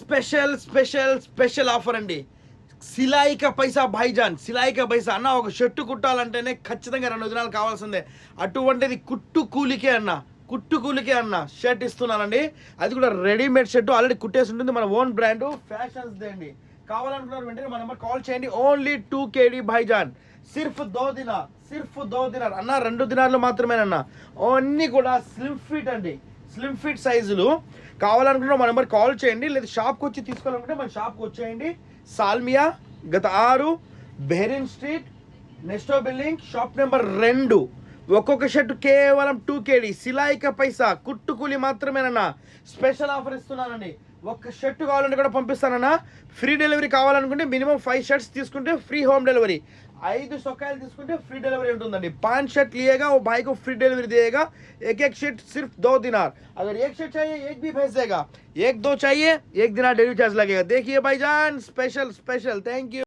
Special special special offer అండి. సిలాయి కా పైసా భాయిజాన్, సిలాయి కా పైసా అన్న. ఒక షర్టు కుట్టాలంటేనే ఖచ్చితంగా 2 దినాలు కావాల్సిందే. అటువంటిది కుట్టు కూలికే అన్న షర్ట్ ఇస్తున్నానండి. అది కూడా రెడీమేడ్ షర్ట్ ఆల్రెడీ కుట్టేసి ఉంటుంది. మన ఓన్ బ్రాండ్ ఫ్యాషన్స్ దే అండి. కావాలనుకున్నారు వెంటనే మన నెంబర్ కాల్ చేయండి. ఓన్లీ 2 KD భాయిజాన్, సిర్ఫ్ 2 దినార్ అన్న. 2 దినార్లు మాత్రమేనన్న. అన్నీ కూడా స్లిమ్ ఫిట్ అండి, స్లిమ్ ఫిట్ సైజులు. కావాలనుకుంటే మా నెంబర్ కాల్ చేయండి, లేదా షాప్కి వచ్చి తీసుకోవాలనుకుంటే మన షాప్కి వచ్చేయండి. సాల్మియా గత 6 Bahrain street, next to building, shop number 2. ఒక్కొక్క షర్ట్ కేవలం 2 KD, సిలాయిక పైసా, కుట్టు కూలి మాత్రమేనన్నా. Special offer ఇస్తున్నానండి. ఒక్క షర్ట్ కావాలంటే కూడా పంపిస్తానన్నా. ఫ్రీ డెలివరీ కావాలనుకుంటే మినిమం 5 షర్ట్స్ తీసుకుంటే ఫ్రీ హోమ్ డెలివరీ. 5 సొక్కాయలు తీసుకుంటే ఫ్రీ डिलीवरी ఉంటుందండి. 5 शर्ट लिएगा वो भाई को फ्री डिलीवरी देगा. एक शर्ट सिर्फ 2 दिनार. अगर एक शर्ट चाहिए एक भी भेज देगा. 1-2 चाहिए 1 दिनार डिलीवरी चार्ज लगेगा. देखिए भाईजान, स्पेशल थैंक यू.